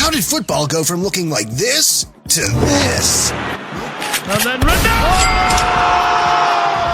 How did football go from looking like this to this? And then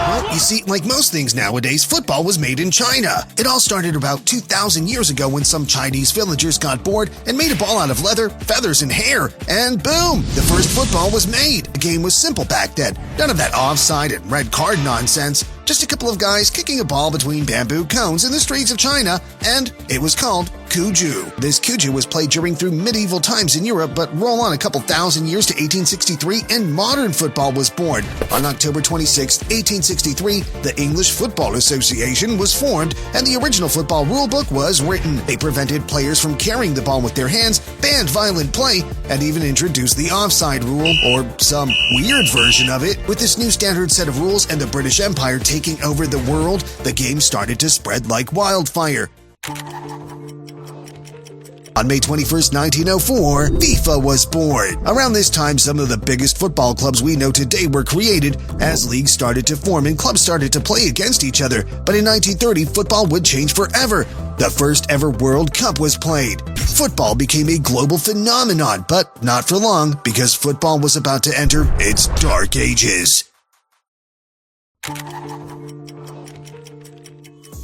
Well, you see, like most things nowadays, football was made in China. It all started about 2,000 years ago when some Chinese villagers got bored and made a ball out of leather, feathers, and hair. And boom! The first football was made. The game was simple back then. None of that offside and red card nonsense. Just a couple of guys kicking a ball between bamboo cones in the streets of China, and it was called Cuju. This Cuju was played through medieval times in Europe, but roll on a couple thousand years to 1863 and modern football was born. On October 26, 1863, the English Football Association was formed, and the original football rulebook was written. They prevented players from carrying the ball with their hands, banned violent play, and even introduced the offside rule, or some weird version of it. With this new standard set of rules and the British Empire taking over the world, the game started to spread like wildfire. On May 21, 1904, FIFA was born. Around this time, some of the biggest football clubs we know today were created as leagues started to form and clubs started to play against each other. But in 1930, football would change forever. The first ever World Cup was played. Football became a global phenomenon, but not for long because football was about to enter its dark ages.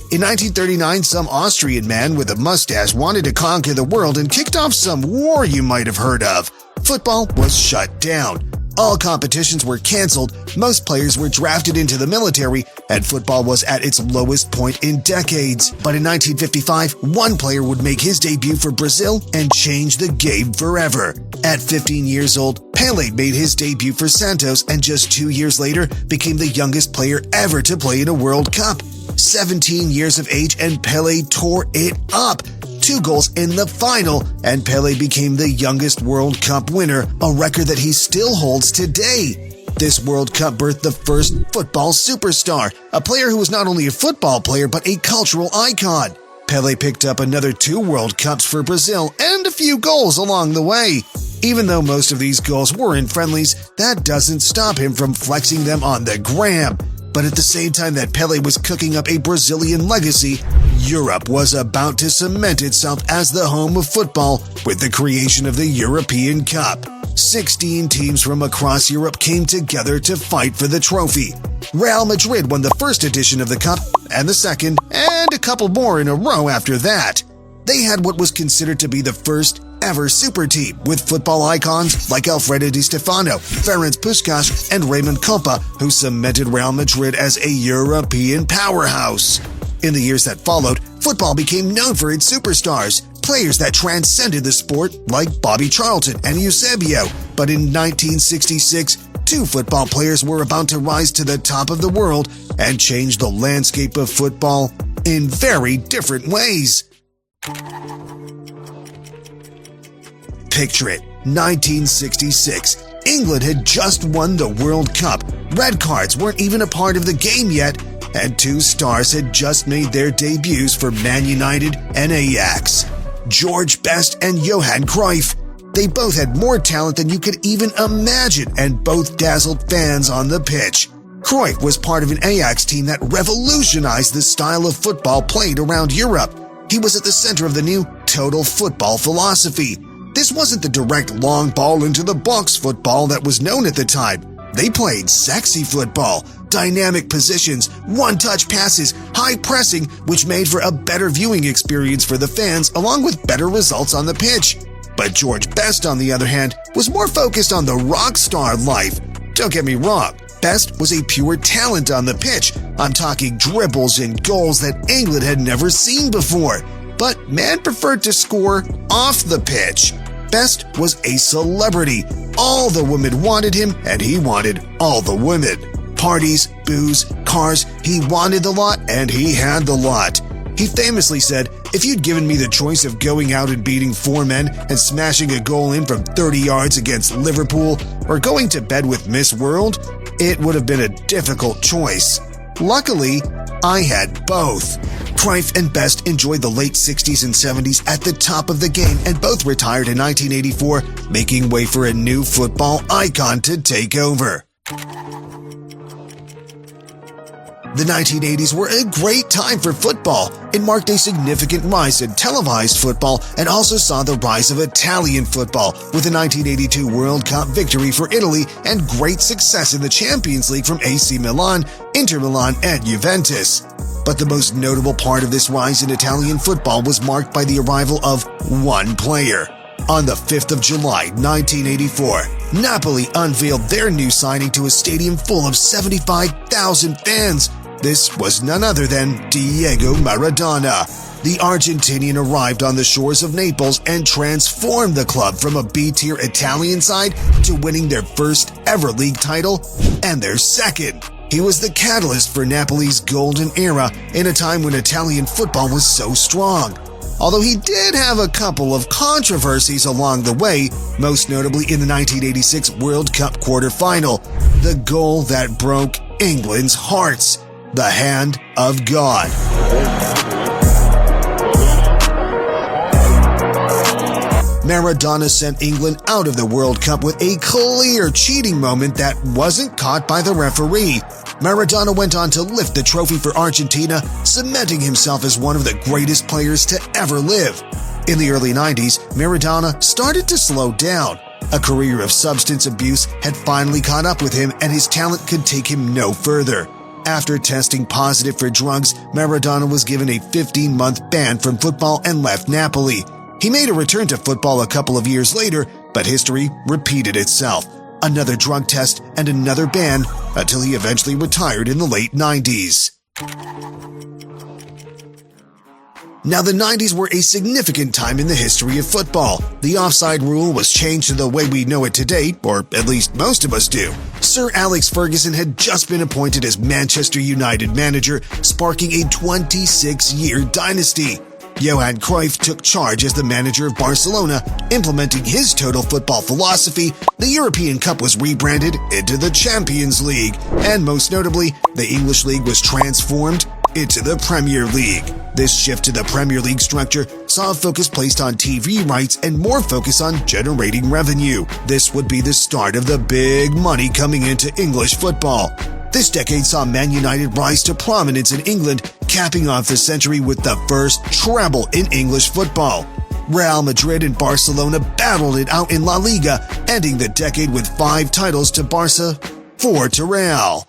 In 1939, some Austrian man with a mustache wanted to conquer the world and kicked off some war you might have heard of. Football was shut down. All competitions were canceled, most players were drafted into the military, and football was at its lowest point in decades. But in 1955, one player would make his debut for Brazil and change the game forever. At 15 years old, Pelé made his debut for Santos and just 2 years later became the youngest player ever to play in a World Cup. 17 years of age and Pelé tore it up. 2 goals in the final, and Pelé became the youngest World Cup winner, a record that he still holds today. This World Cup birthed the first football superstar, a player who was not only a football player but a cultural icon. Pelé picked up another 2 World Cups for Brazil and a few goals along the way. Even though most of these goals were in friendlies, that doesn't stop him from flexing them on the gram. But at the same time that Pelé was cooking up a Brazilian legacy, Europe was about to cement itself as the home of football with the creation of the European Cup. 16 teams from across Europe came together to fight for the trophy. Real Madrid won the first edition of the Cup and the second, and a couple more in a row after that. They had what was considered to be the first ever super team, with football icons like Alfredo Di Stefano, Ferenc Puskás, and Raymond Kopa, who cemented Real Madrid as a European powerhouse. In the years that followed, football became known for its superstars, players that transcended the sport like Bobby Charlton and Eusebio. But in 1966, 2 football players were about to rise to the top of the world and change the landscape of football in very different ways. Picture it, 1966. England had just won the World Cup. Red cards weren't even a part of the game yet, and 2 stars had just made their debuts for Man United and Ajax. George Best and Johan Cruyff. They both had more talent than you could even imagine, and both dazzled fans on the pitch. Cruyff was part of an Ajax team that revolutionized the style of football played around Europe. He was at the center of the new total football philosophy. This wasn't the direct long ball into the box football that was known at the time. They played sexy football, dynamic positions, one-touch passes, high pressing, which made for a better viewing experience for the fans along with better results on the pitch. But George Best, on the other hand, was more focused on the rock star life. Don't get me wrong, Best was a pure talent on the pitch. I'm talking dribbles and goals that England had never seen before. But man preferred to score off the pitch. Best was a celebrity. All the women wanted him, and he wanted all the women. Parties, booze, cars, he wanted the lot, and he had the lot. He famously said, "If you'd given me the choice of going out and beating 4 men and smashing a goal in from 30 yards against Liverpool, or going to bed with Miss World, it would have been a difficult choice. Luckily, I had both." Cruyff and Best enjoyed the late 60s and 70s at the top of the game, and both retired in 1984, making way for a new football icon to take over. The 1980s were a great time for football. It marked a significant rise in televised football and also saw the rise of Italian football with the 1982 World Cup victory for Italy and great success in the Champions League from AC Milan, Inter Milan, and Juventus. But the most notable part of this rise in Italian football was marked by the arrival of one player. On the 5th of July, 1984, Napoli unveiled their new signing to a stadium full of 75,000 fans. This was none other than Diego Maradona. The Argentinian arrived on the shores of Naples and transformed the club from a B-tier Italian side to winning their first ever league title and their second. He was the catalyst for Napoli's golden era in a time when Italian football was so strong. Although he did have a couple of controversies along the way, most notably in the 1986 World Cup quarterfinal, the goal that broke England's hearts, the hand of God. Maradona sent England out of the World Cup with a clear cheating moment that wasn't caught by the referee. Maradona went on to lift the trophy for Argentina, cementing himself as one of the greatest players to ever live. In the early 90s, Maradona started to slow down. A career of substance abuse had finally caught up with him and his talent could take him no further. After testing positive for drugs, Maradona was given a 15-month ban from football and left Napoli. He made a return to football a couple of years later, but history repeated itself. Another drug test and another ban until he eventually retired in the late 90s. Now, the 90s were a significant time in the history of football. The offside rule was changed to the way we know it today, or at least most of us do. Sir Alex Ferguson had just been appointed as Manchester United manager, sparking a 26-year dynasty. Johan Cruyff took charge as the manager of Barcelona, implementing his total football philosophy. The European Cup was rebranded into the Champions League, and most notably, the English League was transformed into the Premier League. This shift to the Premier League structure saw a focus placed on TV rights and more focus on generating revenue. This would be the start of the big money coming into English football. This decade saw Man United rise to prominence in England, capping off the century with the first treble in English football. Real Madrid and Barcelona battled it out in La Liga, ending the decade with 5 titles to Barca, 4 to Real.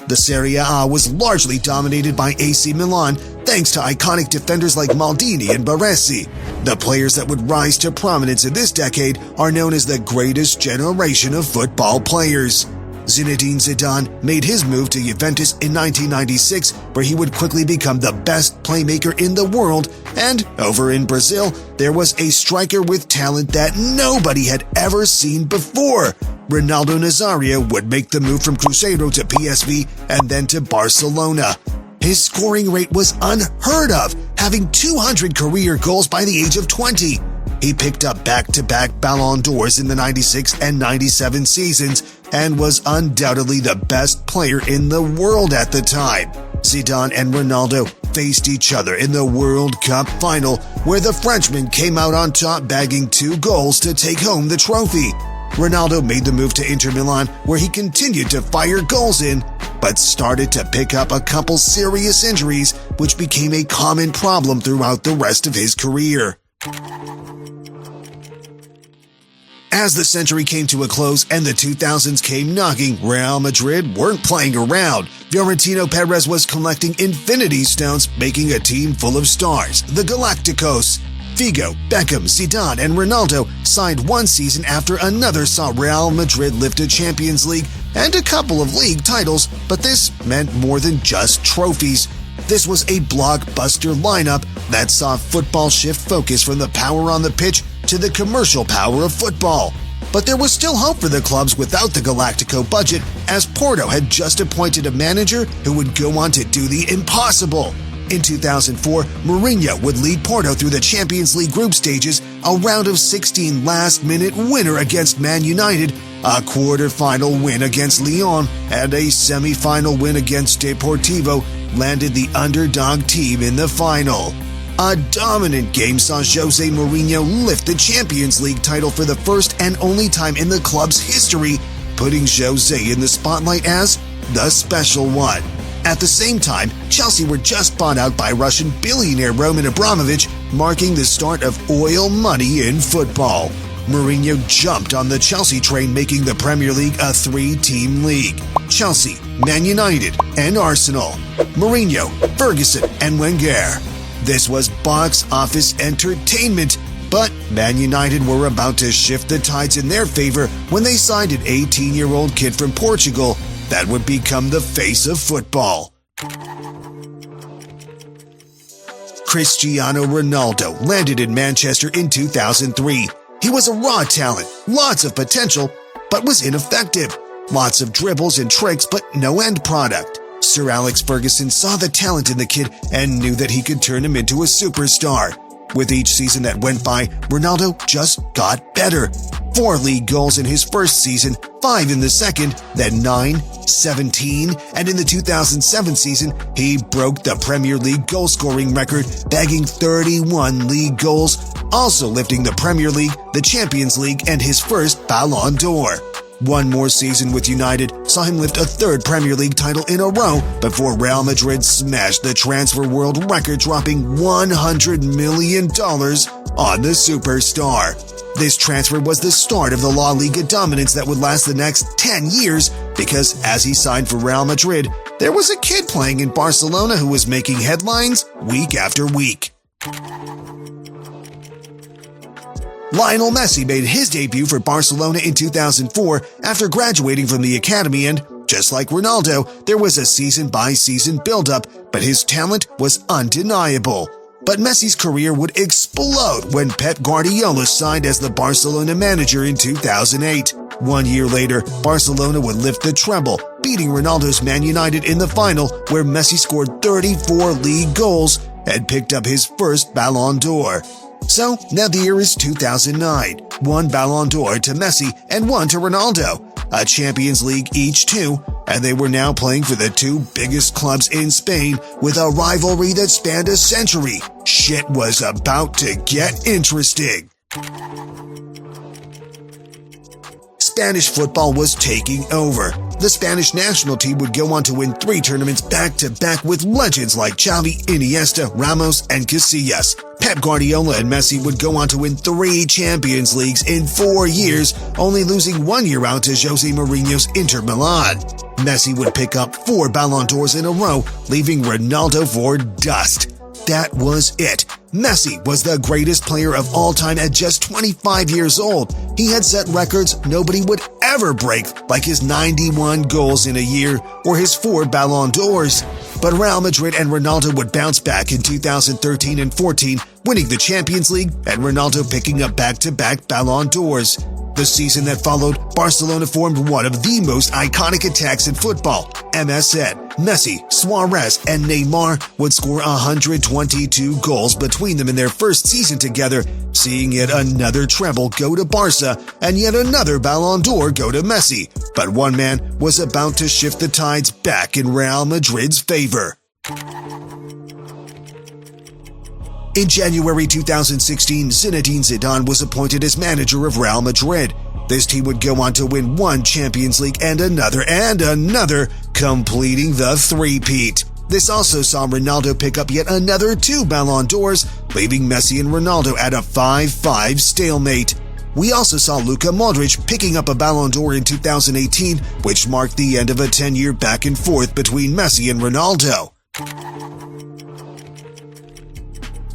The Serie A was largely dominated by AC Milan, thanks to iconic defenders like Maldini and Baresi. The players that would rise to prominence in this decade are known as the greatest generation of football players. Zinedine Zidane made his move to Juventus in 1996, where he would quickly become the best playmaker in the world, and over in Brazil, there was a striker with talent that nobody had ever seen before. Ronaldo Nazario would make the move from Cruzeiro to PSV and then to Barcelona. His scoring rate was unheard of, having 200 career goals by the age of 20. He picked up back-to-back Ballon d'Ors in the 96 and 97 seasons and was undoubtedly the best player in the world at the time. Zidane and Ronaldo faced each other in the World Cup final, where the Frenchman came out on top, bagging 2 goals to take home the trophy. Ronaldo made the move to Inter Milan, where he continued to fire goals in, but started to pick up a couple serious injuries, which became a common problem throughout the rest of his career. As the century came to a close and the 2000s came knocking, Real Madrid weren't playing around. Florentino Perez was collecting infinity stones, making a team full of stars, the Galacticos. Figo, Beckham, Zidane, and Ronaldo signed one season after another saw Real Madrid lift a Champions League and a couple of league titles, but this meant more than just trophies. This was a blockbuster lineup that saw football shift focus from the power on the pitch to the commercial power of football. But there was still hope for the clubs without the Galactico budget, as Porto had just appointed a manager who would go on to do the impossible. In 2004, Mourinho would lead Porto through the Champions League group stages, a round of 16 last-minute winner against Man United, a quarter-final win against Lyon, and a semi-final win against Deportivo landed the underdog team in the final. A dominant game saw Jose Mourinho lift the Champions League title for the first and only time in the club's history, putting Jose in the spotlight as the special one. At the same time, Chelsea were just bought out by Russian billionaire Roman Abramovich, marking the start of oil money in football. Mourinho jumped on the Chelsea train, making the Premier League a three-team league: Chelsea, Man United, and Arsenal. Mourinho, Ferguson, and Wenger. This was box office entertainment, but Man United were about to shift the tides in their favor when they signed an 18-year-old kid from Portugal that would become the face of football. Cristiano Ronaldo landed in Manchester in 2003. He was a raw talent, lots of potential, but was ineffective. Lots of dribbles and tricks, but no end product. Sir Alex Ferguson saw the talent in the kid and knew that he could turn him into a superstar. With each season that went by, Ronaldo just got better. 4 league goals in his first season, 5 in the second, then 9, 17, and in the 2007 season, he broke the Premier League goal-scoring record, bagging 31 league goals, also lifting the Premier League, the Champions League, and his first Ballon d'Or. One more season with United saw him lift a 3rd Premier League title in a row before Real Madrid smashed the transfer world record, dropping $100 million on the superstar. This transfer was the start of the La Liga dominance that would last the next 10 years because as he signed for Real Madrid, there was a kid playing in Barcelona who was making headlines week after week. Lionel Messi made his debut for Barcelona in 2004 after graduating from the academy, and just like Ronaldo, there was a season-by-season build-up, but his talent was undeniable. But Messi's career would explode when Pep Guardiola signed as the Barcelona manager in 2008. 1 year later, Barcelona would lift the treble, beating Ronaldo's Man United in the final, where Messi scored 34 league goals and picked up his first Ballon d'Or. So, now the year is 2009. 1 Ballon d'Or to Messi and 1 to Ronaldo. A Champions League each too, and they were now playing for the 2 biggest clubs in Spain with a rivalry that spanned a century. Shit was about to get interesting. Spanish football was taking over. The Spanish national team would go on to win 3 tournaments back-to-back with legends like Xavi, Iniesta, Ramos, and Casillas. Pep Guardiola and Messi would go on to win 3 Champions Leagues in 4 years, only losing 1 year out to Jose Mourinho's Inter Milan. Messi would pick up 4 Ballon d'Ors in a row, leaving Ronaldo for dust. That was it. Messi was the greatest player of all time at just 25 years old. He had set records nobody would ever break, like his 91 goals in a year or his 4 Ballon d'Ors. But Real Madrid and Ronaldo would bounce back in 2013 and 14, winning the Champions League and Ronaldo picking up back-to-back Ballon d'Ors. The season that followed, Barcelona formed one of the most iconic attacks in football. MSN, Messi, Suarez, and Neymar would score 122 goals between them in their first season together, seeing yet another treble go to Barca and yet another Ballon d'Or go to Messi. But one man was about to shift the tides back in Real Madrid's favor. In January 2016, Zinedine Zidane was appointed as manager of Real Madrid. This team would go on to win 1 Champions League and another, completing the three-peat. This also saw Ronaldo pick up yet another 2 Ballon d'Ors, leaving Messi and Ronaldo at a 5-5 stalemate. We also saw Luka Modric picking up a Ballon d'Or in 2018, which marked the end of a 10-year back and forth between Messi and Ronaldo.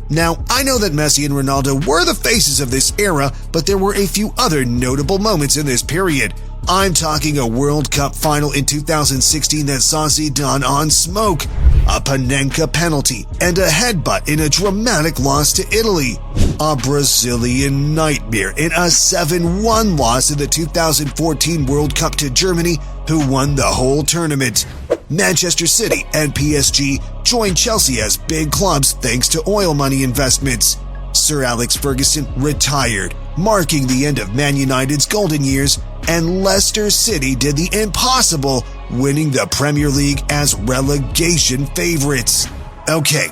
Now, I know that Messi and Ronaldo were the faces of this era, but there were a few other notable moments in this period. I'm talking a World Cup final in 2016 that saw Zidane on smoke, a Panenka penalty, and a headbutt in a dramatic loss to Italy, a Brazilian nightmare in a 7-1 loss in the 2014 World Cup to Germany, who won the whole tournament. Manchester City and PSG joined Chelsea as big clubs thanks to oil money investments. Sir Alex Ferguson retired, marking the end of Man United's golden years, and Leicester City did the impossible, winning the Premier League as relegation favorites. Okay,